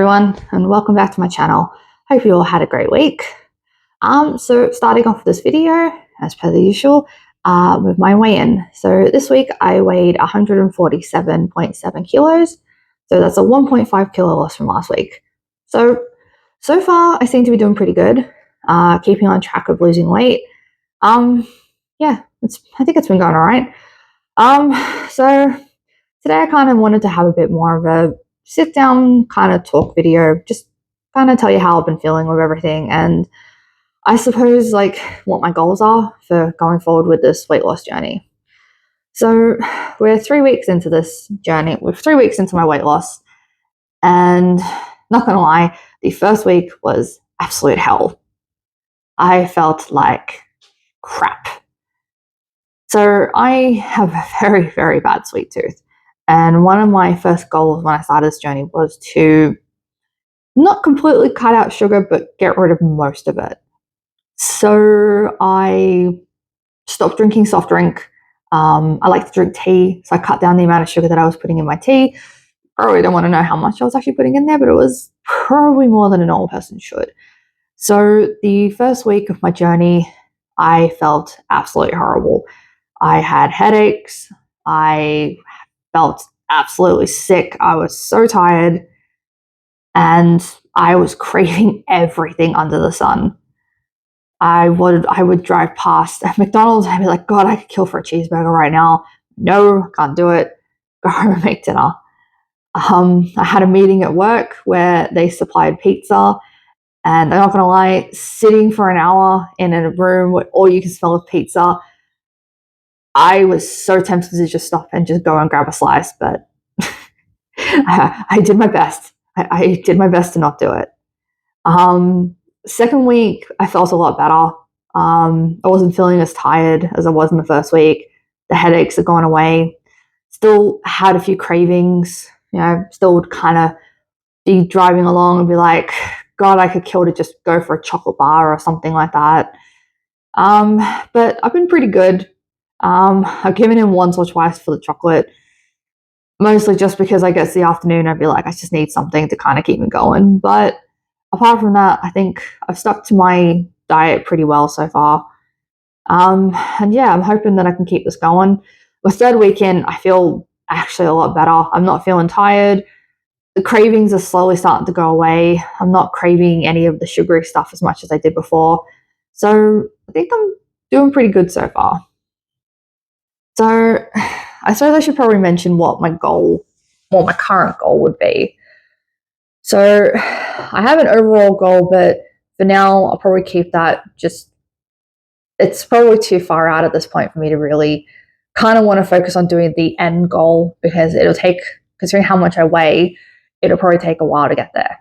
everyone, and welcome back to my channel. Hope you all had a great week. So starting off this video, as per the usual, with my weigh-in. So this week I weighed 147.7 kilos. So that's a 1.5 kilo loss from last week. So far I seem to be doing pretty good, keeping on track of losing weight. Yeah, I think it's been going all right. So today I kind of wanted to have a bit more of a sit down kind of talk video, just kind of tell you how I've been feeling with everything, and I suppose like what my goals are for going forward with this weight loss journey. So we're 3 weeks into this journey. We're 3 weeks into my weight loss, and not gonna lie, the first week was absolute hell. I felt like crap. So I have a very, very bad sweet tooth. And one of my first goals when I started this journey was to not completely cut out sugar, but get rid of most of it. So I stopped drinking soft drink. I like to drink tea, so I cut down the amount of sugar that I was putting in my tea. Probably don't want to know how much I was actually putting in there, but it was probably more than a normal person should. So the first week of my journey, I felt absolutely horrible. I had headaches. I felt absolutely sick. I was so tired, and I was craving everything under the sun. I would drive past McDonald's and I'd be like, God, I could kill for a cheeseburger right now. No, can't do it. Go home and make dinner. I had a meeting at work where they supplied pizza, and I'm not gonna lie, sitting for an hour in a room where all you can smell is pizza, I was so tempted to just stop and just go and grab a slice, but I did my best. I did my best to not do it. Second week, I felt a lot better. I wasn't feeling as tired as I was in the first week. The headaches had gone away. Still had a few cravings. Still would kind of be driving along and be like, God, I could kill to just go for a chocolate bar or something like that. But I've been pretty good. I've given in once or twice for the chocolate, mostly just because I guess the afternoon I'd be like, I just need something to kind of keep me going. But apart from that, I think I've stuck to my diet pretty well so far. And yeah, I'm hoping that I can keep this going. The third weekend, I feel actually a lot better. I'm not feeling tired. The cravings are slowly starting to go away. I'm not craving any of the sugary stuff as much as I did before. So I think I'm doing pretty good so far. So I suppose I should probably mention what my current goal would be. So I have an overall goal, but for now, I'll probably keep that it's probably too far out at this point for me to really kind of want to focus on doing the end goal, because it'll take, considering how much I weigh, it'll probably take a while to get there.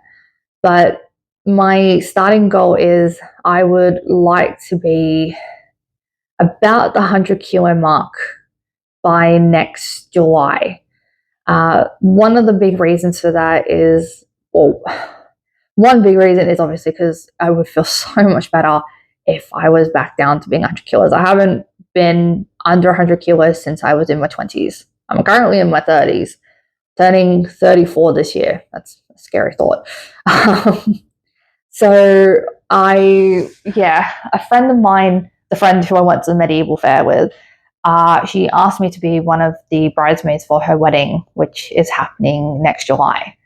But my starting goal is I would like to be about the 100 kilo mark by next July. One of the big reasons for that is, well, one big reason is obviously because I would feel so much better if I was back down to being 100 kilos. I haven't been under 100 kilos since I was in my 20s. I'm currently in my 30s, turning 34 this year. That's a scary thought. So a friend of mine, the friend who I went to the medieval fair with, she asked me to be one of the bridesmaids for her wedding, which is happening next July.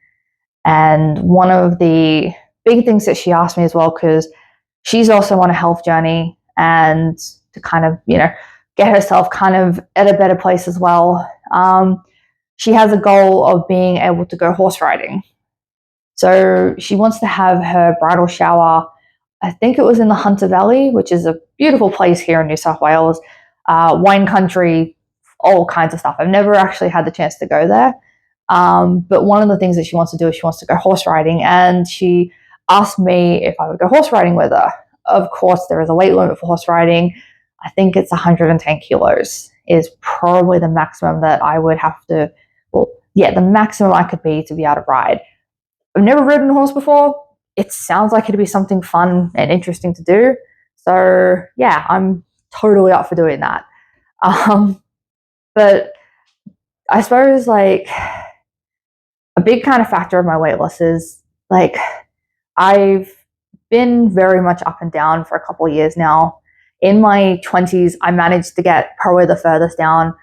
And one of the big things that she asked me as well, because she's also on a health journey and to kind of, get herself kind of at a better place as well. She has a goal of being able to go horse riding. So she wants to have her bridal shower, I think it was in the Hunter Valley, which is a beautiful place here in New South Wales, wine country, all kinds of stuff. I've never actually had the chance to go there. But one of the things that she wants to do is she wants to go horse riding, and she asked me if I would go horse riding with her. Of course, there is a weight limit for horse riding. I think it's 110 kilos is probably the maximum that I would have to, the maximum I could be to be able to ride. I've never ridden a horse before. It sounds like it'd be something fun and interesting to do. So yeah, I'm totally up for doing that. But I suppose like a big kind of factor of my weight loss is Like, I've been very much up and down for a couple of years now. In my 20s, I managed to get probably the furthest down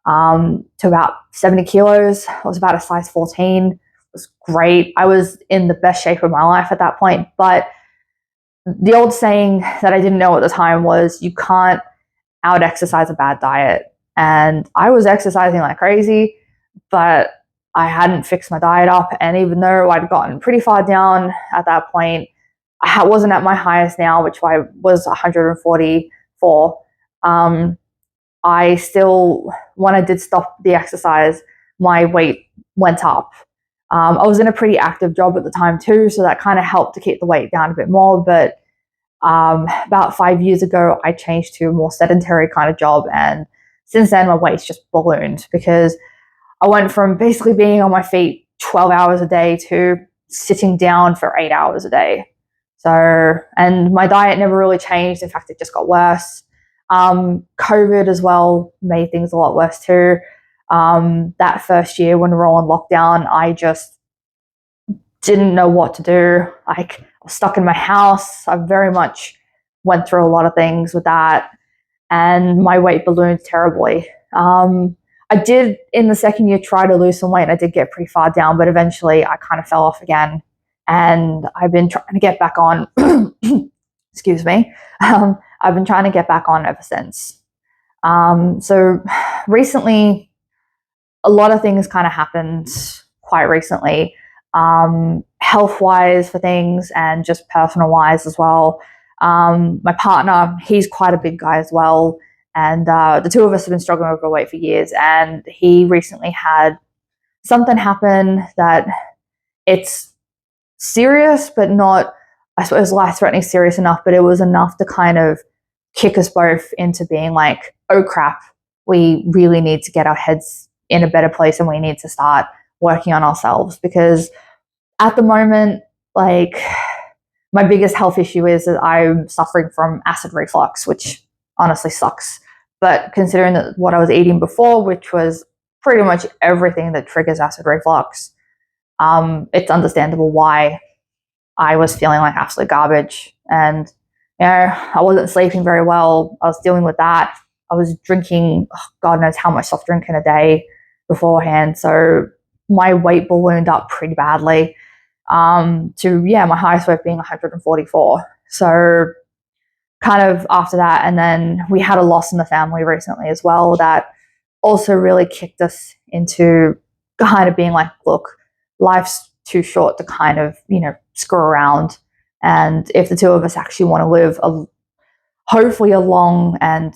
to about 70 kilos. I was about a size 14. It was great. I was in the best shape of my life at that point. But the old saying that I didn't know at the time was you can't out exercise a bad diet. And I was exercising like crazy, but I hadn't fixed my diet up. And even though I'd gotten pretty far down at that point, I wasn't at my highest now, which I was 144. I still, when I did stop the exercise, my weight went up. I was in a pretty active job at the time too, so that kind of helped to keep the weight down a bit more. But about 5 years ago, I changed to a more sedentary kind of job. And since then, my weight's just ballooned because I went from basically being on my feet 12 hours a day to sitting down for 8 hours a day. So, and my diet never really changed. In fact, it just got worse. COVID as well made things a lot worse too. That first year when we were all in lockdown, I just didn't know what to do. Like, I was stuck in my house. I very much went through a lot of things with that, and my weight ballooned terribly. I did in the second year try to lose some weight. I did get pretty far down, but eventually I kind of fell off again. And I've been trying to get back on. Excuse me. I've been trying to get back on ever since. So recently, a lot of things kind of happened quite recently, health-wise for things and just personal-wise as well. My partner, he's quite a big guy as well. And the two of us have been struggling with overweight for years. And he recently had something happen that it's serious, but not, I suppose, life-threatening serious enough, but it was enough to kind of kick us both into being like, oh crap, we really need to get our heads in a better place and we need to start working on ourselves. Because at the moment, like, my biggest health issue is that I'm suffering from acid reflux, which honestly sucks. But considering that what I was eating before, which was pretty much everything that triggers acid reflux, it's understandable why I was feeling like absolute garbage. And, you know, I wasn't sleeping very well. I was dealing with that. I was drinking, God knows how much soft drink in a day beforehand. So my weight ballooned up pretty badly to, my highest weight being 144. So kind of after that, and then we had a loss in the family recently as well that also really kicked us into kind of being like, look, life's too short to kind of, screw around. And if the two of us actually want to live hopefully a long and,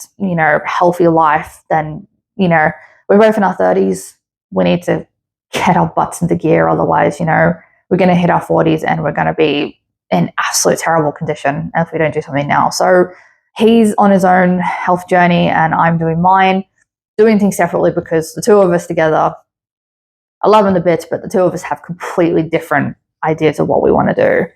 healthy life, then, we're both in our 30s. We need to get our butts into gear. Otherwise, we're going to hit our 40s and we're going to be in absolute terrible condition if we don't do something now. So he's on his own health journey and I'm doing mine, doing things separately because the two of us together, I love him to bits, but the two of us have completely different ideas of what we want to do.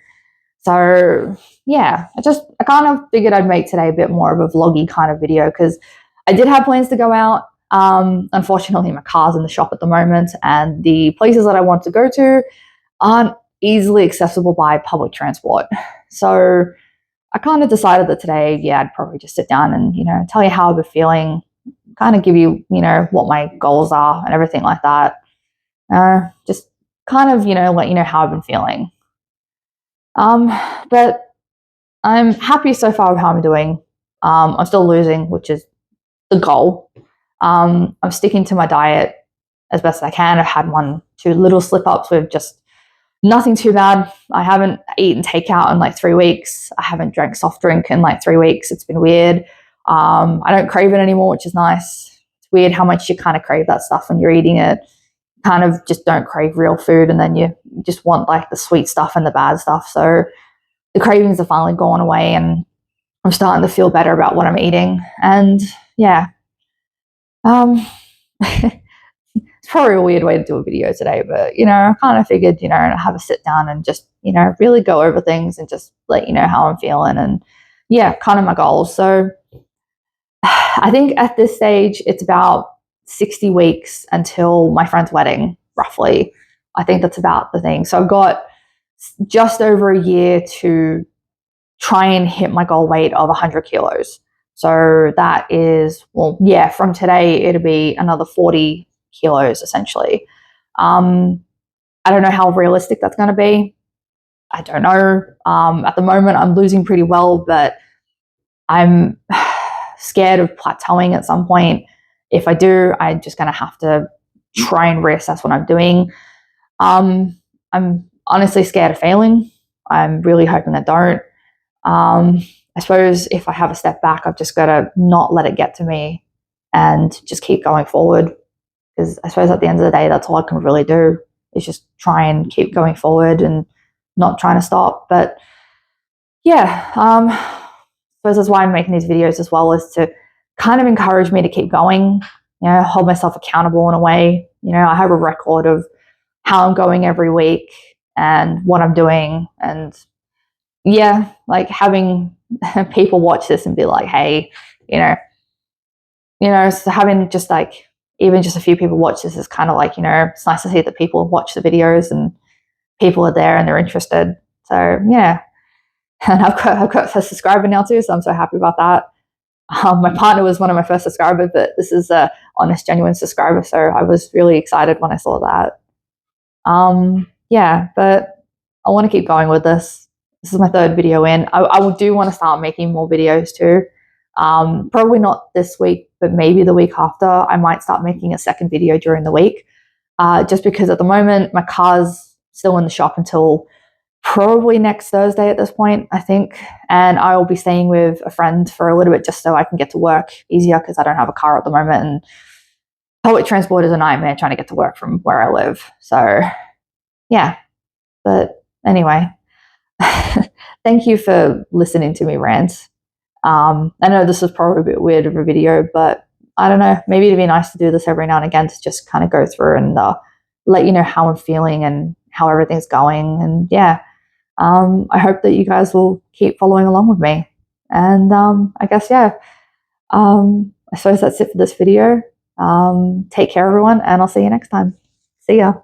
So yeah, I kind of figured I'd make today a bit more of a vloggy kind of video because I did have plans to go out. Unfortunately, my car's in the shop at the moment and the places that I want to go to aren't easily accessible by public transport. So I kind of decided that today, I'd probably just sit down and, tell you how I've been feeling, kind of give you, what my goals are and everything like that. Just kind of, let you know how I've been feeling. But I'm happy so far with how I'm doing. I'm still losing, which is the goal. I'm sticking to my diet as best as I can. I've had 1-2 little slip-ups with just nothing too bad. I haven't eaten takeout in like 3 weeks. I haven't drank soft drink in like 3 weeks. It's been weird. I don't crave it anymore, which is nice. It's weird how much you kind of crave that stuff when you're eating it. Kind of just don't crave real food, and then you just want like the sweet stuff and the bad stuff. So the cravings are finally gone away and I'm starting to feel better about what I'm eating. And yeah, it's probably a weird way to do a video today, but I kind of figured, have a sit down and just, really go over things and just let you know how I'm feeling and kind of my goals. So I think at this stage, it's about 60 weeks until my friend's wedding, roughly. I think that's about the thing. So I've got just over a year to try and hit my goal weight of 100 kilos. So that is, well, yeah, from today, it'll be another 40 kilos essentially. I don't know how realistic that's going to be. I don't know. At the moment, I'm losing pretty well, but I'm scared of plateauing at some point. If I do, I'm just going to have to try and reassess what I'm doing. I'm honestly scared of failing. I'm really hoping I don't. I suppose if I have a step back, I've just got to not let it get to me and just keep going forward. Because I suppose at the end of the day, that's all I can really do is just try and keep going forward and not trying to stop. But yeah, I suppose that's why I'm making these videos as well, is to kind of encourage me to keep going, hold myself accountable in a way. I have a record of how I'm going every week and what I'm doing. And yeah, like having people watch this and be like, hey, so having just like, even just a few people watch this is kind of like, it's nice to see that people watch the videos and people are there and they're interested. So yeah. And I've got a subscriber now too, so I'm so happy about that. My partner was one of my first subscribers, but this is a honest, genuine subscriber, so I was really excited when I saw that. Yeah, but I want to keep going with this. This is my third video in. I do want to start making more videos too. Probably not this week, but maybe the week after. I might start making a second video during the week, just because at the moment my car's still in the shop until probably next Thursday at this point, I think. And I will be staying with a friend for a little bit just so I can get to work easier because I don't have a car at the moment. And public transport is a nightmare trying to get to work from where I live. So yeah, but anyway, thank you for listening to me rant. I know this is probably a bit weird of a video, but I don't know, maybe it'd be nice to do this every now and again to just kind of go through and let you know how I'm feeling and how everything's going. And yeah, I hope that you guys will keep following along with me. And I guess, yeah, I suppose that's it for this video. Take care, everyone, and I'll see you next time. See ya.